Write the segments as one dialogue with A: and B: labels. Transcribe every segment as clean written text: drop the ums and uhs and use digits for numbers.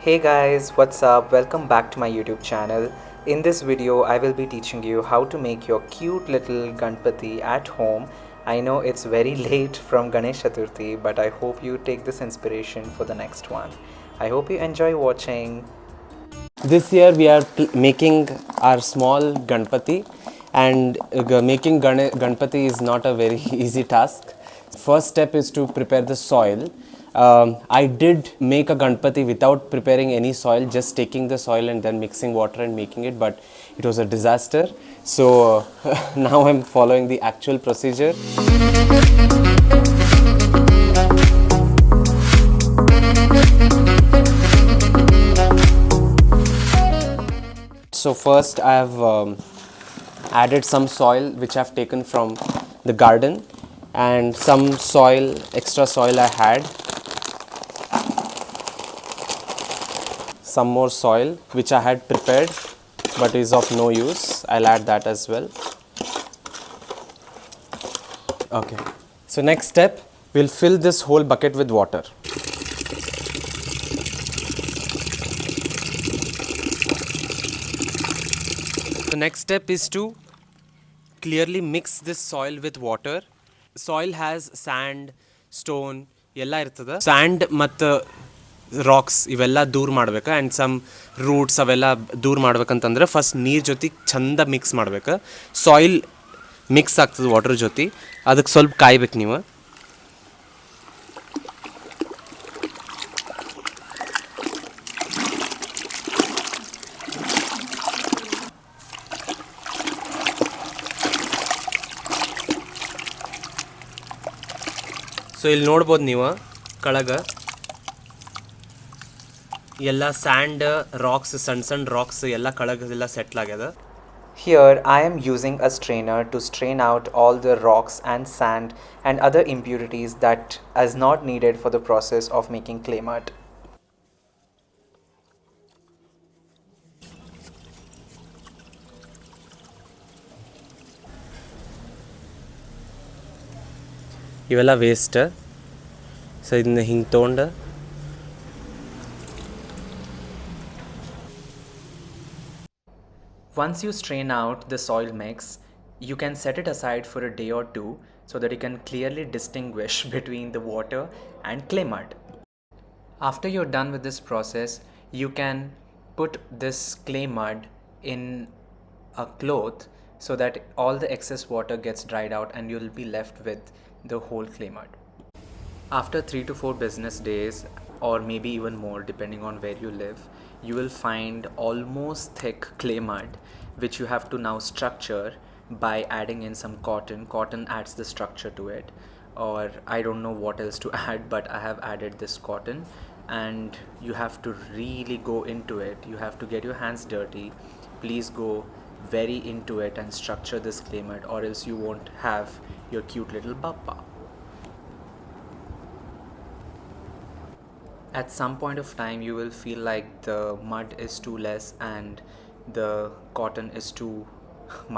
A: Hey guys, what's up? Welcome back to my YouTube channel. In this video, I will be teaching you how to make your cute little Ganpati at home. I know it's very late from Ganesh Chaturthi, but I hope you take this inspiration for the next one. I hope you enjoy watching.
B: This year we are making our small Ganpati, and making Ganpati is not a very easy task. First step is to prepare the soil. I did make a Ganpati without preparing any soil, just taking the soil and then mixing water and making it, but it was a disaster. So now I'm following the actual procedure. So first I have added some soil which I have taken from the garden, and some soil, extra soil I had. Some more soil which I had prepared but is of no use. I'll add that as well. Okay. So next step, we'll fill this whole bucket with water. The next step is to clearly mix this soil with water. Soil has sand, stone, ಎಲ್ಲ ಇರ್ತದೆ. Sand ಮತ್ತು racks ಇವೆಲ್ಲ ದೂರ ಮಾಡ್ಬೇಕು, and some roots ಅವೆಲ್ಲ ದೂರ ಮಾಡ್ಬೇಕಂತಂದ್ರೆ first ನೀರು ಜೊತೆ ಚಂದ ಮಿಕ್ಸ್ ಮಾಡ್ಬೇಕು. ಸಾಯಿಲ್ ಮಿಕ್ಸ್ ಆಗ್ತದೆ ವಾಟರ್ ಜೊತೆ, ಅದಕ್ಕೆ ಸ್ವಲ್ಪ ಕಾಯ್ಬೇಕು ನೀವು. ಸೊ ಇಲ್ಲಿ ನೋಡ್ಬೋದು ನೀವು ಕೆಳಗೆ ಎಲ್ಲ ಸ್ಯಾಂಡ್ ರಾಕ್ಸ್, ಸಣ್ಣ ರಾಕ್ಸ್ ಎಲ್ಲ ಕೆಳಗೆಲ್ಲ ಸೆಟ್ಲ್ ಆಗ್ಯದ.
A: Here I am using a strainer to strain out all the rocks and sand and other impurities that is not needed for the process of making clay mud.
B: ಇವೆಲ್ಲ waste. So ಇದನ್ನ ಹಿಂಗೆ ತೊಗೊಂಡು
A: Once you strain out the soil mix, you can set it aside for a day or two so that you can clearly distinguish between the water and clay mud. After you're done with this process, you can put this clay mud in a cloth so that all the excess water gets dried out and you'll be left with the whole clay mud. After 3 to 4 business days, or maybe even more depending on where you live, you will find almost thick clay mud which you have to now structure by adding in some cotton. Cotton adds the structure to it, or I don't know what else to add, but I have added this cotton, and you have to really go into it. You have to get your hands dirty. Please go very into it and structure this clay mud, or else you won't have your cute little bappa. At some point of time you will feel like the mud is too less and the cotton is too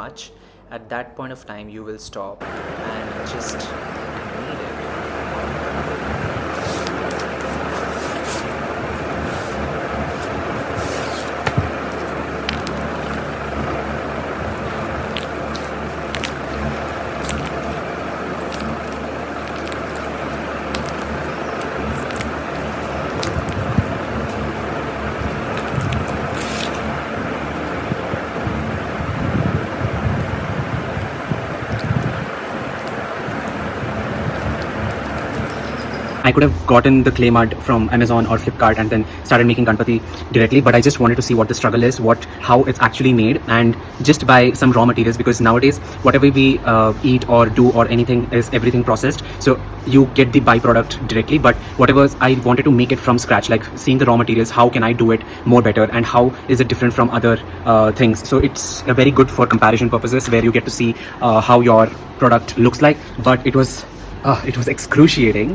A: much. At that point of time you will stop and just knead it.
C: I could have gotten the clay mud from Amazon or Flipkart and then started making Ganpati directly, but I just wanted to see what the struggle is, how it's actually made, and just buy some raw materials, because nowadays whatever we eat or do or anything is everything processed. So you get the byproduct directly, but whatever I wanted to make it from scratch, like seeing the raw materials, how can I do it more better and how is it different from other things. So it's very good for comparison purposes, where you get to see how your product looks like. But it was excruciating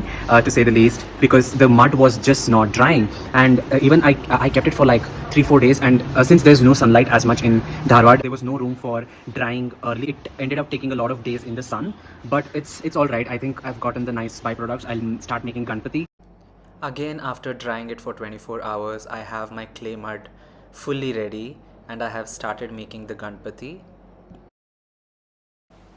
C: to say the least, because the mud was just not drying, and even I kept it for like 3-4 days, and since there's no sunlight as much in Dharwad, there was no room for drying early. It ended up taking a lot of days in the sun, but it's all right. I think I've gotten the nice byproducts. I'll start making Ganpati.
A: Again, after drying it for 24 hours, I have my clay mud fully ready and I have started making the Ganpati.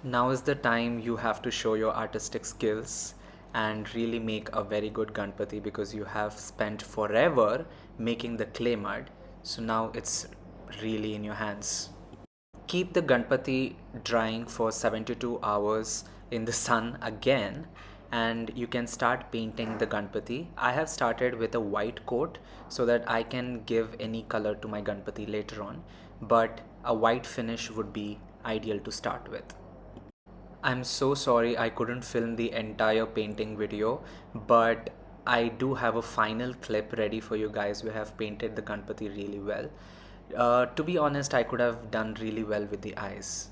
A: Now is the time you have to show your artistic skills and really make a very good Ganpati, because you have spent forever making the clay mud. So now it's really in your hands. Keep the Ganpati drying for 72 hours in the sun again, and you can start painting the Ganpati. I have started with a white coat so that I can give any color to my Ganpati later on, but a white finish would be ideal to start with. I'm so sorry I couldn't film the entire painting video, but I do have a final clip ready for you guys. We have painted the Ganpati really well. To be honest, I could have done really well with the eyes.